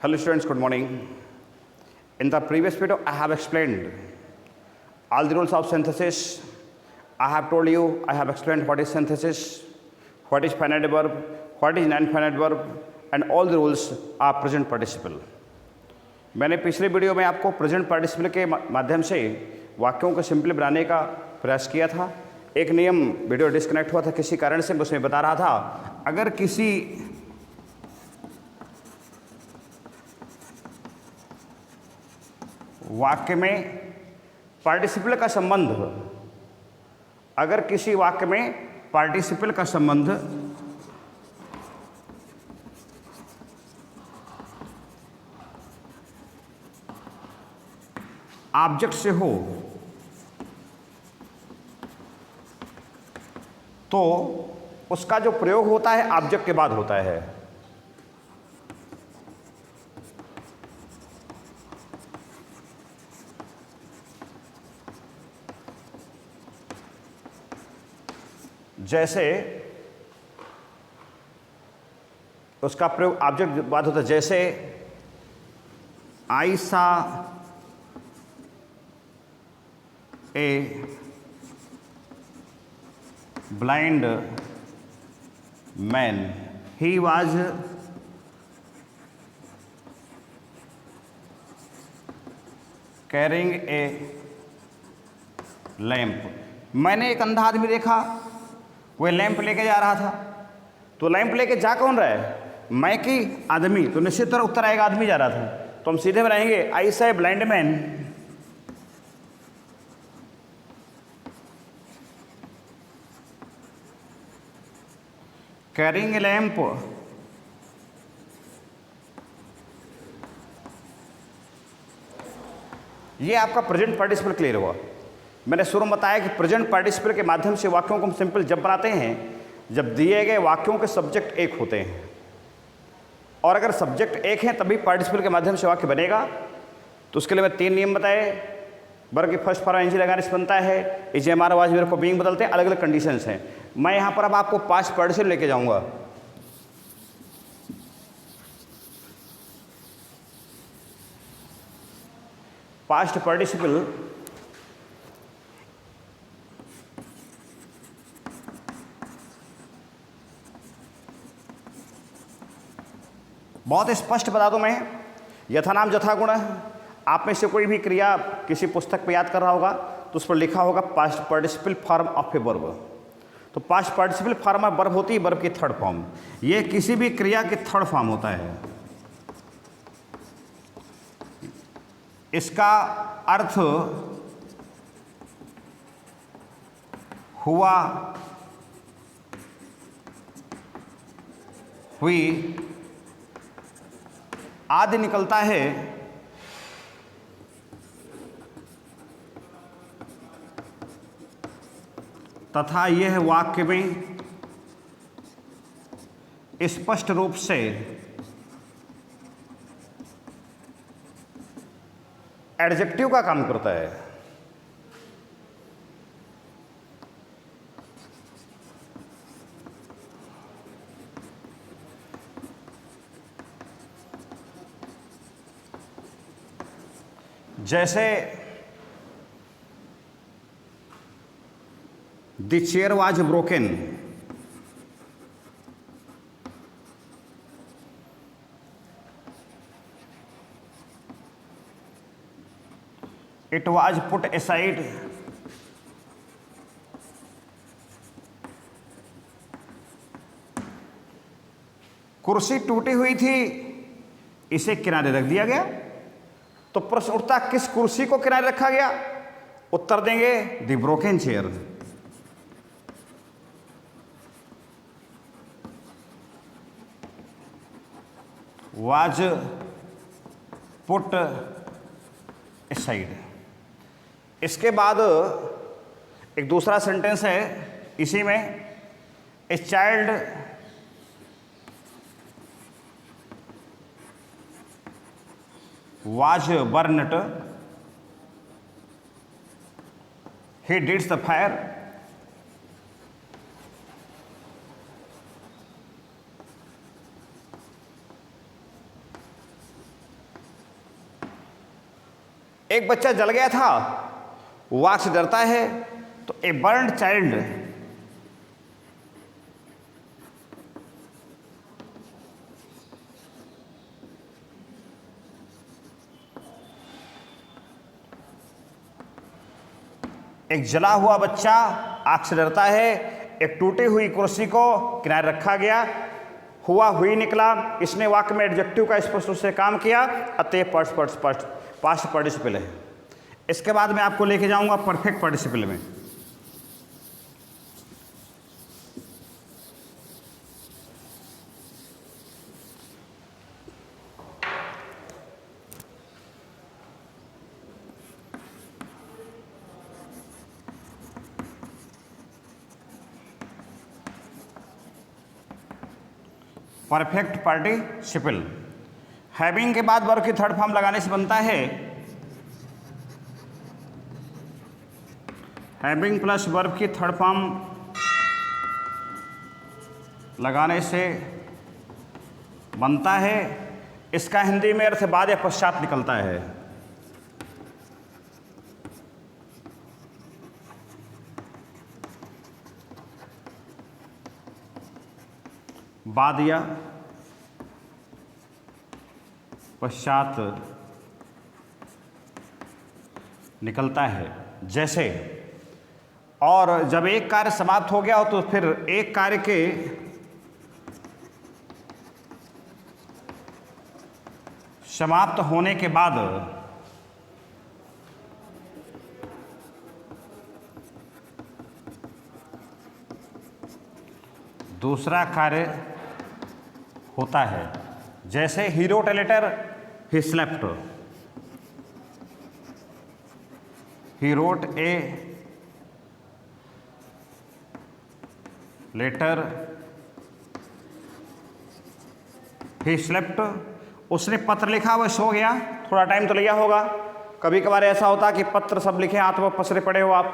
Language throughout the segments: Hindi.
Hello students, good morning. In the previous video, I have explained all the rules of synthesis. I have told you, I have explained what is synthesis, what is finite verb, what is non-finite verb, and all the rules are present participle. मैंने पिछले वीडियो में आपको प्रेजेंट पार्टिसिपल के माध्यम से वाक्यों को सिंपल बनाने का प्रयास किया था। एक नियम वीडियो डिस्कनेक्ट हुआ था किसी कारण से, मैं उसमें बता रहा था, अगर किसी वाक्य में पार्टिसिपल का संबंध, अगर किसी वाक्य में पार्टिसिपल का संबंध ऑब्जेक्ट से हो तो उसका जो प्रयोग होता है ऑब्जेक्ट के बाद होता है। जैसे उसका प्रयोग ऑब्जेक्ट के बाद होता है, जैसे आई सा ए blind man, he was carrying a lamp. मैंने एक अंधा आदमी देखा, वह लैंप लेके जा रहा था। तो लैंप लेके जा कौन रहा है? मैं कि आदमी? तो निश्चित तरह उत्तर आएगा आदमी जा रहा था। तो हम सीधे बनाएंगे आई सा a blind man carrying a lamp ये आपका प्रेजेंट पार्टिसिपल क्लियर हुआ। मैंने शुरू में बताया कि प्रेजेंट पार्टिसिपल के माध्यम से वाक्यों को हम सिंपल जब बनाते हैं जब दिए गए वाक्यों के सब्जेक्ट एक होते हैं, और अगर सब्जेक्ट एक हैं तभी पार्टिसिपल के माध्यम से वाक्य बनेगा। तो उसके लिए मैं 3 नियम बताए। वर्ग की फर्स्ट फॉर्म एनजी लगाने से बनता है, इसे हमारा वाज मेरे को बीइंग बदलते हैं, अलग अलग कंडीशंस हैं। मैं यहाँ पर अब आपको पास्ट पार्टिसिपल लेके जाऊंगा। पास्ट पार्टिसिपल बहुत स्पष्ट बता दूं मैं, यथा नाम यथा गुण। आप में से कोई भी क्रिया किसी पुस्तक पे याद कर रहा होगा तो उस पर लिखा होगा past participle form of a verb. तो past participle form of verb होती है वर्ब की थर्ड फॉर्म। ये किसी भी क्रिया की थर्ड फॉर्म होता है। इसका अर्थ हुआ, हुई आदि निकलता है। तथा यह वाक्य में स्पष्ट रूप से एडजेक्टिव का काम करता है। जैसे the chair was broken, it was put aside, कुर्सी टूटी हुई थी, इसे किनारे रख दिया गया। तो प्रश्न उठता किस कुर्सी को किनारे रखा गया? उत्तर देंगे the broken chair. Was put aside. इसके बाद एक दूसरा सेंटेंस है इसी में, a child was burnt, he did the fire, एक बच्चा जल गया था, वो आग से डरता है, तो ए बर्न्ड चाइल्ड एक जला हुआ बच्चा आग से डरता है। एक टूटी हुई कुर्सी को किनारे रखा गया, हुआ हुई निकला। इसने वाक्य में एडजेक्टिव का स्पष्ट रूप से काम किया, अतः पास्ट पार्टिसिपल है। इसके बाद मैं आपको लेके जाऊंगा परफेक्ट पार्टिसिपल में। परफेक्ट पार्टिसिपल हैविंग के बाद वर्ब की थर्ड फॉर्म लगाने से बनता है हैविंग प्लस वर्ब की थर्ड फॉर्म लगाने से बनता है, इसका हिंदी में अर्थ बाद या पश्चात निकलता है। बाद या पश्चात निकलता है। जैसे, और जब एक कार्य समाप्त हो गया हो तो फिर एक कार्य के समाप्त होने के बाद दूसरा कार्य होता है। जैसे ही wrote a letter, he slept. He wrote a letter, he slept. उसने पत्र लिखा, वह सो गया। थोड़ा टाइम तो लिया होगा। कभी कभार ऐसा होता कि पत्र सब लिखे, हाथ में पसरे पड़े हो आप,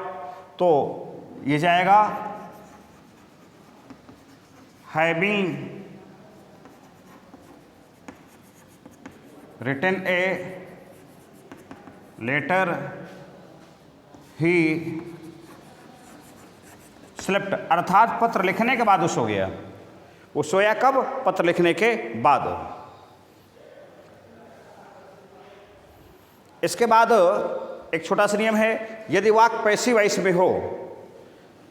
तो ये जाएगा having written a letter he slept, अर्थात पत्र लिखने के बाद वो सो गया। वो सोया कब? पत्र लिखने के बाद। इसके बाद एक छोटा सा नियम है, यदि वाक्य पैसिव वॉइस में हो,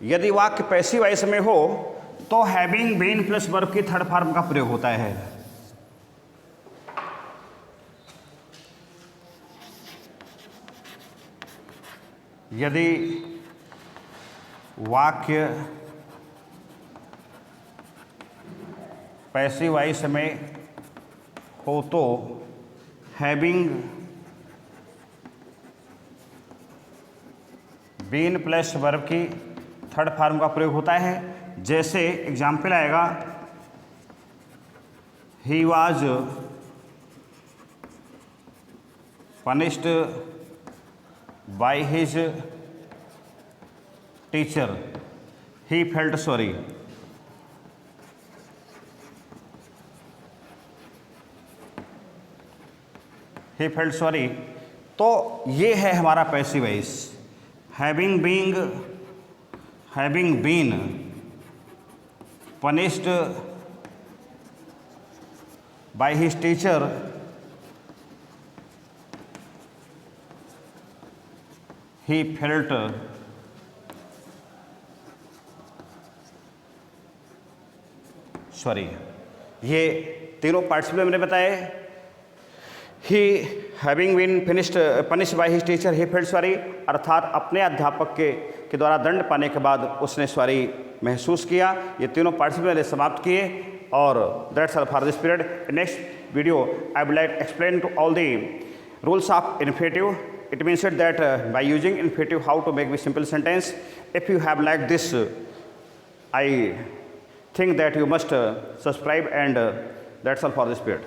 यदि वाक्य पैसिव वॉइस में हो तो हैविंग बीन प्लस वर्ब की थर्ड फॉर्म का प्रयोग होता है। यदि वाक्य पैसिव वॉइस में हो तो हैविंग बीन प्लस वर्ब की थर्ड फॉर्म का प्रयोग होता है। जैसे एग्जाम्पल आएगा, he was punished by his teacher, he felt sorry. He felt sorry, तो ये है हमारा passive voice. Having been punished by his teacher, he felt sorry। ये तीनों पार्टिसिपल मैंने बताए। He having been punished by his teacher, he felt sorry, अर्थात अपने अध्यापक के द्वारा दंड पाने के बाद उसने सॉरी महसूस किया। ये तीनों पार्टिसिपल मैंने समाप्त किए। और that's all for this period. Next video I would like explain to all the rules of infinitive. It means that by using infinitive how to make the simple sentence. If you have liked this, I think that you must subscribe, and that's all for this period.